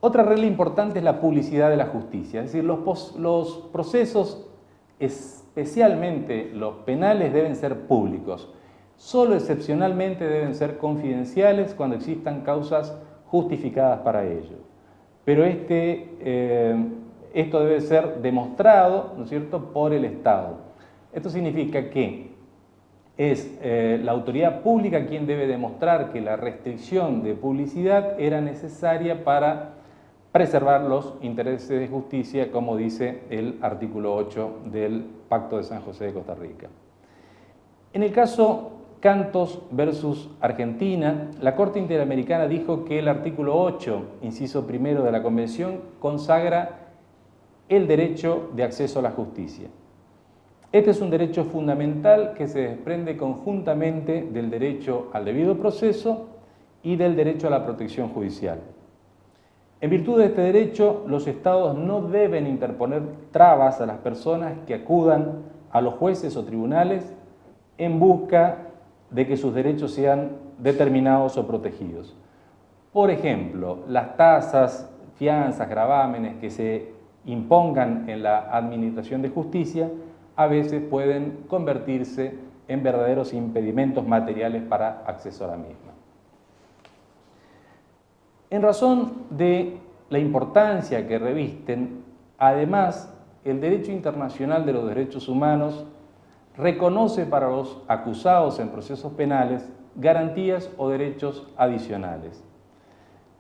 Otra regla importante es la publicidad de la justicia, es decir, los procesos, especialmente los penales, deben ser públicos. Solo excepcionalmente deben ser confidenciales cuando existan causas justificadas para ello. Pero esto debe ser demostrado, ¿no es cierto?, por el Estado. Esto significa que es la autoridad pública quien debe demostrar que la restricción de publicidad era necesaria para preservar los intereses de justicia, como dice el artículo 8 del Pacto de San José de Costa Rica. En el caso Cantos versus Argentina, la Corte Interamericana dijo que el artículo 8, inciso primero de la Convención, consagra el derecho de acceso a la justicia. Este es un derecho fundamental que se desprende conjuntamente del derecho al debido proceso y del derecho a la protección judicial. En virtud de este derecho, los Estados no deben interponer trabas a las personas que acudan a los jueces o tribunales en busca de que sus derechos sean determinados o protegidos. Por ejemplo, las tasas, fianzas, gravámenes que se impongan en la administración de justicia a veces pueden convertirse en verdaderos impedimentos materiales para acceso a la misma. En razón de la importancia que revisten, además, el derecho internacional de los derechos humanos reconoce para los acusados en procesos penales garantías o derechos adicionales.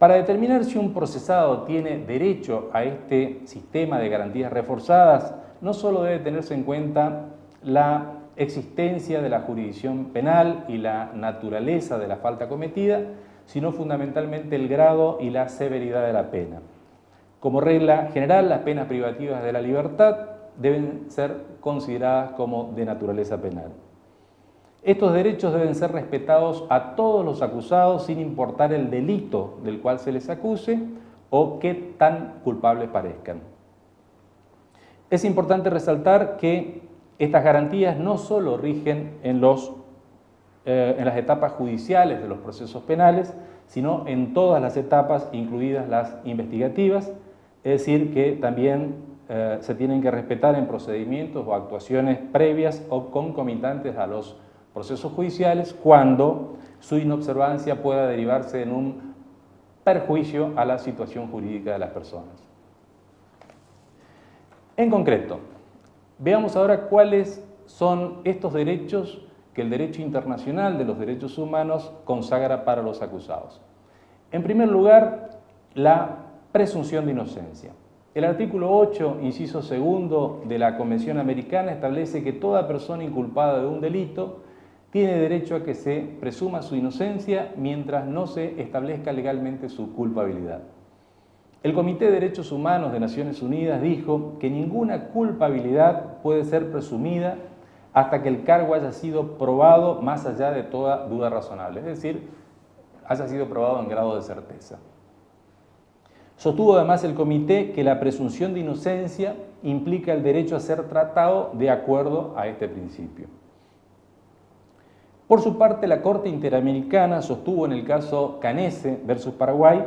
Para determinar si un procesado tiene derecho a este sistema de garantías reforzadas, no solo debe tenerse en cuenta la existencia de la jurisdicción penal y la naturaleza de la falta cometida, sino fundamentalmente el grado y la severidad de la pena. Como regla general, las penas privativas de la libertad deben ser consideradas como de naturaleza penal. Estos derechos deben ser respetados a todos los acusados sin importar el delito del cual se les acuse o qué tan culpables parezcan. Es importante resaltar que estas garantías no solo rigen en las etapas judiciales de los procesos penales, sino en todas las etapas, incluidas las investigativas, es decir, que también se tienen que respetar en procedimientos o actuaciones previas o concomitantes a los procesos judiciales cuando su inobservancia pueda derivarse en un perjuicio a la situación jurídica de las personas. En concreto, veamos ahora cuáles son estos derechos que el derecho internacional de los derechos humanos consagra para los acusados. En primer lugar, la presunción de inocencia. El artículo 8, inciso segundo de la Convención Americana establece que toda persona inculpada de un delito tiene derecho a que se presuma su inocencia mientras no se establezca legalmente su culpabilidad. El Comité de Derechos Humanos de Naciones Unidas dijo que ninguna culpabilidad puede ser presumida hasta que el cargo haya sido probado más allá de toda duda razonable, es decir, haya sido probado en grado de certeza. Sostuvo además el comité que la presunción de inocencia implica el derecho a ser tratado de acuerdo a este principio. Por su parte, la Corte Interamericana sostuvo en el caso Canese versus Paraguay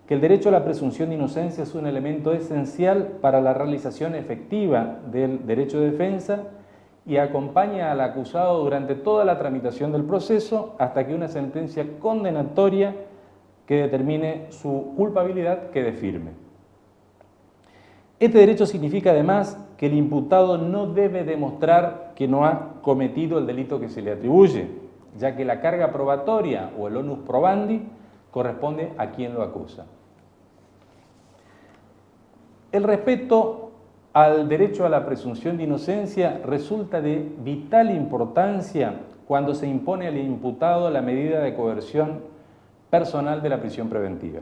que el derecho a la presunción de inocencia es un elemento esencial para la realización efectiva del derecho de defensa y acompaña al acusado durante toda la tramitación del proceso hasta que una sentencia condenatoria que determine su culpabilidad quede firme. Este derecho significa además que el imputado no debe demostrar que no ha cometido el delito que se le atribuye, ya que la carga probatoria o el onus probandi corresponde a quien lo acusa. El respeto al derecho a la presunción de inocencia resulta de vital importancia cuando se impone al imputado la medida de coerción personal de la prisión preventiva.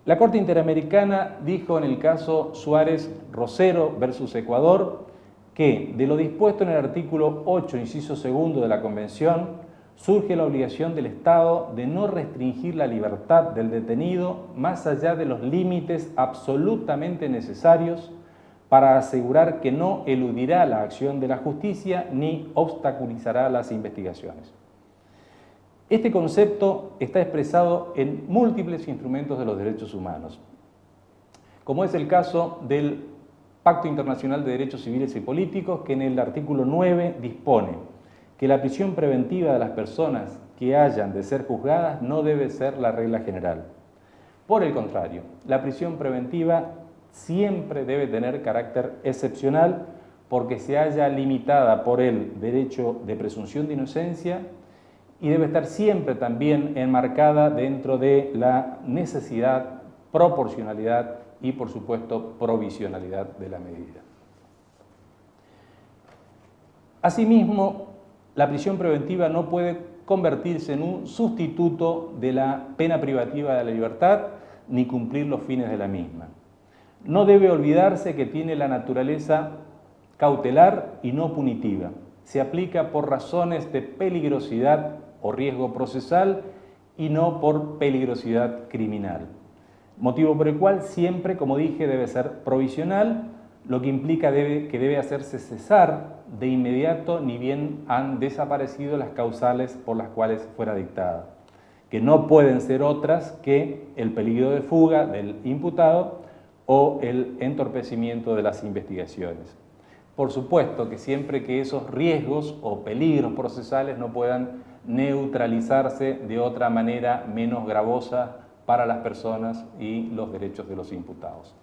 La Corte Interamericana dijo en el caso Suárez-Rosero versus Ecuador que de lo dispuesto en el artículo 8, inciso segundo de la Convención, surge la obligación del Estado de no restringir la libertad del detenido más allá de los límites absolutamente necesarios para asegurar que no eludirá la acción de la justicia ni obstaculizará las investigaciones. Este concepto está expresado en múltiples instrumentos de los derechos humanos. como es el caso del Pacto Internacional de Derechos Civiles y Políticos, que en el artículo 9 dispone que la prisión preventiva de las personas que hayan de ser juzgadas no debe ser la regla general. Por el contrario, la prisión preventiva siempre debe tener carácter excepcional porque se halla limitada por el derecho de presunción de inocencia y debe estar siempre también enmarcada dentro de la necesidad, proporcionalidad y, por supuesto, provisionalidad de la medida. Asimismo, la prisión preventiva no puede convertirse en un sustituto de la pena privativa de la libertad ni cumplir los fines de la misma. No debe olvidarse que tiene la naturaleza cautelar y no punitiva. Se aplica por razones de peligrosidad o riesgo procesal y no por peligrosidad criminal. Motivo por el cual siempre, como dije, debe ser provisional, lo que implica que debe hacerse cesar de inmediato ni bien han desaparecido las causales por las cuales fuera dictada, que no pueden ser otras que el peligro de fuga del imputado o el entorpecimiento de las investigaciones. Por supuesto que siempre que esos riesgos o peligros procesales no puedan neutralizarse de otra manera menos gravosa para las personas y los derechos de los imputados.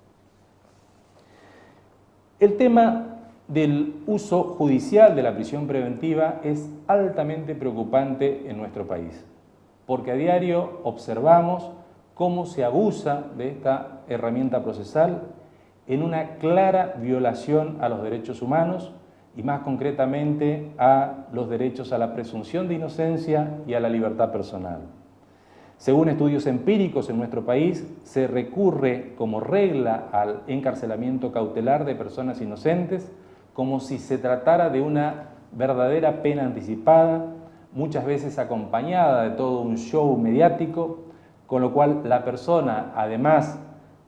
El tema del uso judicial de la prisión preventiva es altamente preocupante en nuestro país, porque a diario observamos cómo se abusa de esta herramienta procesal en una clara violación a los derechos humanos y más concretamente a los derechos a la presunción de inocencia y a la libertad personal. Según estudios empíricos en nuestro país, se recurre como regla al encarcelamiento cautelar de personas inocentes como si se tratara de una verdadera pena anticipada, muchas veces acompañada de todo un show mediático, con lo cual la persona, además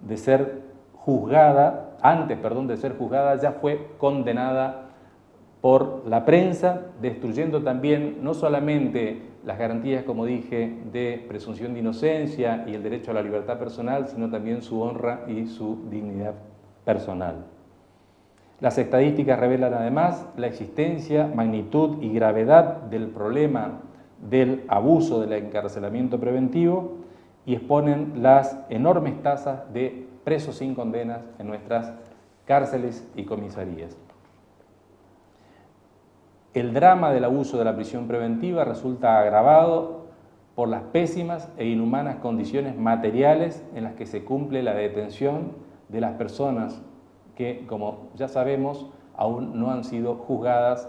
de ser juzgada, antes de ser juzgada, ya fue condenada por la prensa, destruyendo también no solamente las garantías, como dije, de presunción de inocencia y el derecho a la libertad personal, sino también su honra y su dignidad personal. Las estadísticas revelan además la existencia, magnitud y gravedad del problema del abuso del encarcelamiento preventivo y exponen las enormes tasas de presos sin condenas en nuestras cárceles y comisarías. El drama del abuso de la prisión preventiva resulta agravado por las pésimas e inhumanas condiciones materiales en las que se cumple la detención de las personas que, como ya sabemos, aún no han sido juzgadas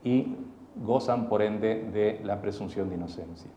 y gozan, por ende, de la presunción de inocencia.